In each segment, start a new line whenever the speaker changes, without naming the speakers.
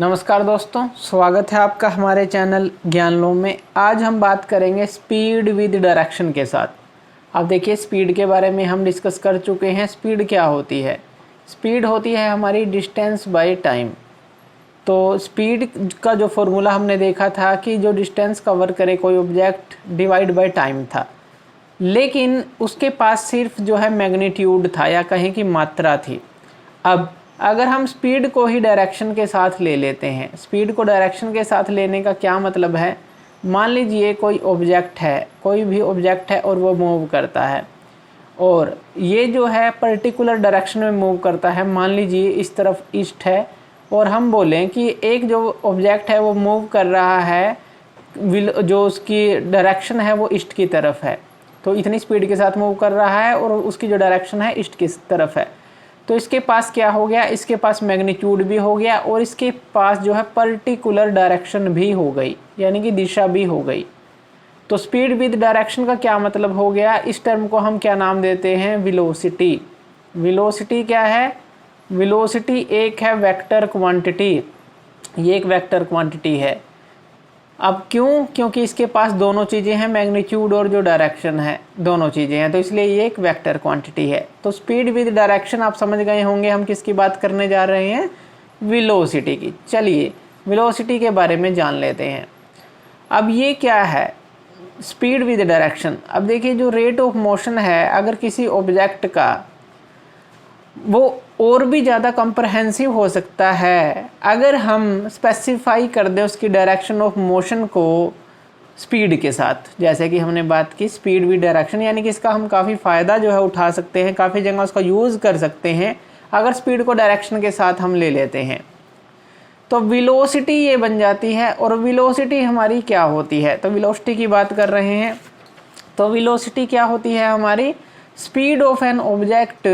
नमस्कार दोस्तों, स्वागत है आपका हमारे चैनल ज्ञानलोम में। आज हम बात करेंगे स्पीड विद डायरेक्शन के साथ। अब देखिए, स्पीड के बारे में हम डिस्कस कर चुके हैं। स्पीड क्या होती है? स्पीड होती है हमारी डिस्टेंस बाय टाइम। तो स्पीड का जो फॉर्मूला हमने देखा था कि जो डिस्टेंस कवर करे कोई ऑब्जेक्ट डिवाइड बाय टाइम था, लेकिन उसके पास सिर्फ जो है मैग्नीट्यूड था या कहें कि मात्रा थी। अब अगर हम स्पीड को ही डायरेक्शन के साथ ले लेते हैं, स्पीड को डायरेक्शन के साथ लेने का क्या मतलब है? मान लीजिए कोई ऑब्जेक्ट है, कोई भी ऑब्जेक्ट है और वो मूव करता है और ये जो है पर्टिकुलर डायरेक्शन में मूव करता है। मान लीजिए इस तरफ ईस्ट है और हम बोलें कि एक जो ऑब्जेक्ट है वो मूव कर रहा है, जो उसकी डायरेक्शन है वो ईस्ट की तरफ है, तो इतनी स्पीड के साथ मूव कर रहा है और उसकी जो डायरेक्शन है ईस्ट की तरफ है। तो इसके पास क्या हो गया? इसके पास मैग्नीट्यूड भी हो गया और इसके पास जो है पर्टिकुलर डायरेक्शन भी हो गई, यानी कि दिशा भी हो गई। तो स्पीड विद डायरेक्शन का क्या मतलब हो गया? इस टर्म को हम क्या नाम देते हैं? वेलोसिटी। वेलोसिटी क्या है? वेलोसिटी एक है वेक्टर क्वांटिटी, ये एक वेक्टर क्वांटिटी है। अब क्यों? क्योंकि इसके पास दोनों चीज़ें हैं, मैग्नीट्यूड और जो डायरेक्शन है, दोनों चीज़ें हैं, तो इसलिए ये एक वेक्टर क्वांटिटी है। तो स्पीड विद डायरेक्शन आप समझ गए होंगे हम किसकी बात करने जा रहे हैं? वेलोसिटी की। चलिए वेलोसिटी के बारे में जान लेते हैं। अब ये क्या है स्पीड विद डायरेक्शन? अब देखिए, जो रेट ऑफ मोशन है अगर किसी ऑब्जेक्ट का, वो और भी ज़्यादा कम्प्रहेंसिव हो सकता है अगर हम स्पेसिफाई कर दें उसकी डायरेक्शन ऑफ मोशन को स्पीड के साथ। जैसे कि हमने बात की स्पीड विद डायरेक्शन, यानी कि इसका हम काफ़ी फ़ायदा जो है उठा सकते हैं, काफ़ी जगह उसका यूज़ कर सकते हैं अगर स्पीड को डायरेक्शन के साथ हम ले लेते हैं। तो वेलोसिटी ये बन जाती है। और वेलोसिटी हमारी क्या होती है? तो वेलोसिटी की बात कर रहे हैं। तो वेलोसिटी क्या होती है हमारी? Speed of an object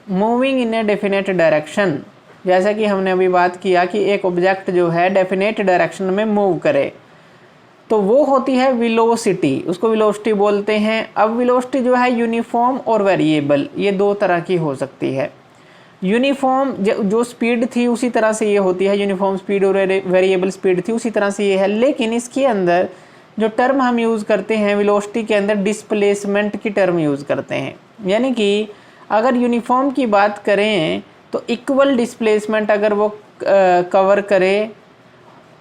moving in a definite direction. जैसा कि हमने अभी बात किया कि एक ऑब्जेक्ट जो है डेफिनेट डायरेक्शन में मूव करे, तो वो होती है वेलोसिटी, उसको वेलोसिटी बोलते हैं। अब वेलोसिटी जो है यूनिफॉर्म और वेरिएबल, ये दो तरह की हो सकती है। यूनिफॉर्म जो स्पीड थी उसी तरह से ये होती है, यूनिफॉर्म स्पीड और वेरिएबल स्पीड थी उसी तरह से ये है, लेकिन इसके अंदर जो टर्म हम यूज़ करते हैं वेलोसिटी के अंदर, डिस्प्लेसमेंट की टर्म यूज़ करते हैं। यानी कि अगर यूनिफॉर्म की बात करें तो इक्वल डिस्प्लेसमेंट अगर वो कवर करे,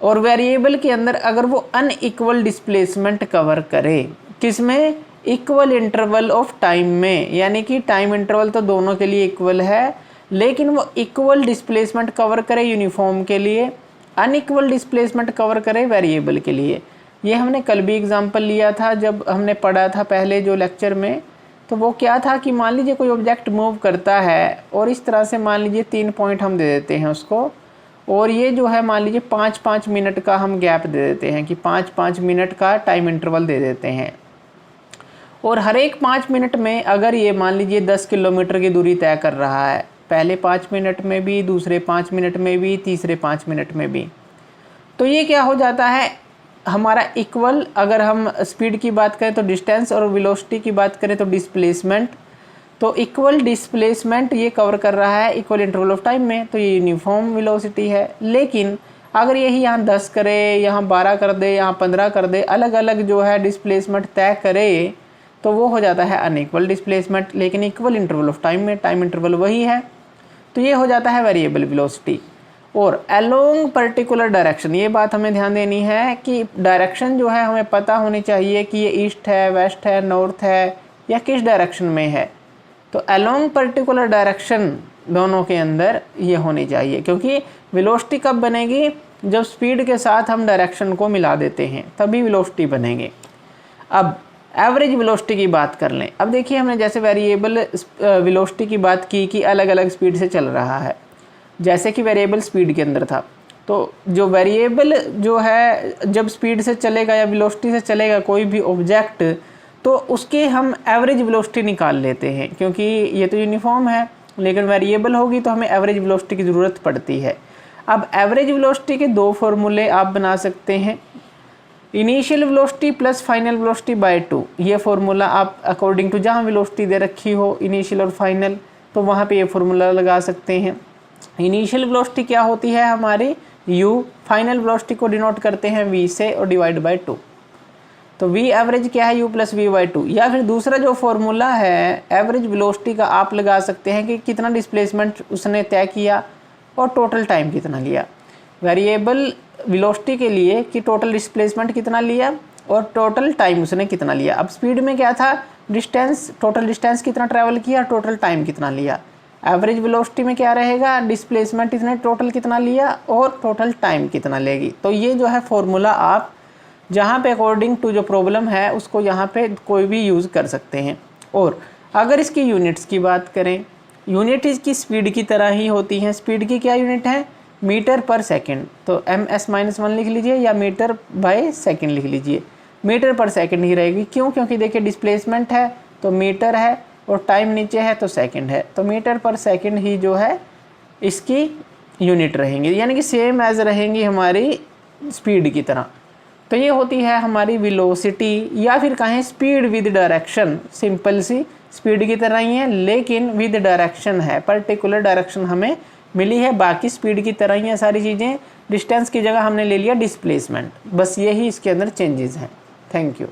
और वेरिएबल के अंदर अगर वो अनइक्वल डिस्प्लेसमेंट कवर करे, किसमें? इक्वल इंटरवल ऑफ टाइम में। यानी कि टाइम इंटरवल तो दोनों के लिए इक्वल है, लेकिन वो इक्वल डिस्प्लेसमेंट कवर करे यूनिफॉर्म के लिए, अनइक्वल डिस्प्लेसमेंट कवर करे वेरिएबल के लिए। ये हमने कल भी एग्जाम्पल लिया था जब हमने पढ़ा था पहले जो लेक्चर में। तो वो क्या था कि मान लीजिए कोई ऑब्जेक्ट मूव करता है और इस तरह से मान लीजिए 3 पॉइंट हम दे देते हैं उसको, और ये जो है मान लीजिए 5-5 मिनट का हम गैप दे देते हैं कि 5-5 मिनट का टाइम इंटरवल दे देते हैं। और हर एक 5 मिनट में अगर ये मान लीजिए 10 किलोमीटर की दूरी तय कर रहा है, पहले 5 मिनट में भी, दूसरे 5 मिनट में भी, तीसरे 5 मिनट में भी, तो ये क्या हो जाता है हमारा इक्वल। अगर हम स्पीड की बात करें तो डिस्टेंस, और वेलोसिटी की बात करें तो डिस्प्लेसमेंट, तो इक्वल डिस्प्लेसमेंट ये कवर कर रहा है इक्वल इंटरवल ऑफ टाइम में, तो ये यूनिफॉर्म वेलोसिटी है। लेकिन अगर यही यहाँ 10 करे, यहाँ 12 कर दे, यहाँ 15 कर दे, अलग अलग जो है डिस्प्लेसमेंट तय करे, तो वो हो जाता है अनइक्वल डिस्प्लेसमेंट, लेकिन इक्वल इंटरवल ऑफ टाइम में टाइम इंटरवल वही है, तो ये हो जाता है वेरिएबल वेलोसिटी। और अलोंग पर्टिकुलर डायरेक्शन, ये बात हमें ध्यान देनी है कि डायरेक्शन जो है हमें पता होनी चाहिए कि ये ईस्ट है, वेस्ट है, नॉर्थ है, या किस डायरेक्शन में है। तो अलोंग पर्टिकुलर डायरेक्शन दोनों के अंदर ये होनी चाहिए, क्योंकि वेलोसिटी कब बनेगी? जब स्पीड के साथ हम डायरेक्शन को मिला देते हैं तभी वेलोसिटी बनेगी। अब एवरेज वेलोसिटी की बात कर लें। अब देखिए, हमने जैसे वेरिएबल वेलोसिटी की बात की कि अलग अलग स्पीड से चल रहा है, जैसे कि वेरिएबल स्पीड के अंदर था। तो जो वेरिएबल जो है जब स्पीड से चलेगा या वेलोसिटी से चलेगा कोई भी ऑब्जेक्ट, तो उसके हम एवरेज वेलोसिटी निकाल लेते हैं, क्योंकि ये तो यूनिफॉर्म है, लेकिन वेरिएबल होगी तो हमें एवरेज वेलोसिटी की ज़रूरत पड़ती है। अब एवरेज वेलोसिटी के 2 फॉर्मूले आप बना सकते हैं, initial velocity plus final velocity bye 2। ये फार्मूला आप अकॉर्डिंग टू जहाँ वेलोसिटी दे रखी हो इनिशियल और फाइनल, तो वहाँ पे ये फार्मूला लगा सकते हैं। इनिशियल वेलोसिटी क्या होती है हमारी? u फाइनल वेलोसिटी को डिनोट करते हैं v से और डिवाइड बाय 2। तो v एवरेज क्या है u प्लस वी बाई 2, या फिर दूसरा जो फॉर्मूला है एवरेज वेलोसिटी का आप लगा सकते हैं कि कितना डिस्प्लेसमेंट उसने तय किया और टोटल टाइम कितना लिया। वेरिएबल वेलोसिटी के लिए कि टोटल डिस्प्लेसमेंट कितना लिया और टोटल टाइम उसने कितना लिया। अब स्पीड में क्या था, डिस्टेंस, टोटल डिस्टेंस कितना ट्रैवल किया, टोटल टाइम कितना लिया। एवरेज वेलोसिटी में क्या रहेगा, डिस्प्लेसमेंट इसने टोटल कितना लिया और टोटल टाइम कितना लेगी। तो ये जो है फॉर्मूला आप जहाँ पे अकॉर्डिंग टू जो प्रॉब्लम है उसको यहाँ पे कोई भी यूज़ कर सकते हैं। और अगर इसकी यूनिट्स की बात करें, यूनिट इसकी स्पीड की तरह ही होती हैं। स्पीड की क्या यूनिट है, मीटर पर सेकंड। तो ms-1 लिख लीजिए या मीटर बाय सेकंड लिख लीजिए, मीटर पर सेकंड ही रहेगी। क्यों, क्योंकि देखिए डिस्प्लेसमेंट है तो मीटर है और टाइम नीचे है तो सेकंड है, तो मीटर पर सेकंड ही जो है इसकी यूनिट रहेंगी, यानी कि सेम एज रहेंगी हमारी स्पीड की तरह। तो ये होती है हमारी वेलोसिटी या फिर कहें स्पीड विद डायरेक्शन। सिंपल सी स्पीड की तरह ही है लेकिन विद डायरेक्शन है, पर्टिकुलर डायरेक्शन हमें मिली है। बाकी स्पीड की तरह ही है सारी चीज़ें, डिस्टेंस की जगह हमने ले लिया डिस्प्लेसमेंट, बस यही इसके अंदर चेंजेस हैं। Thank you.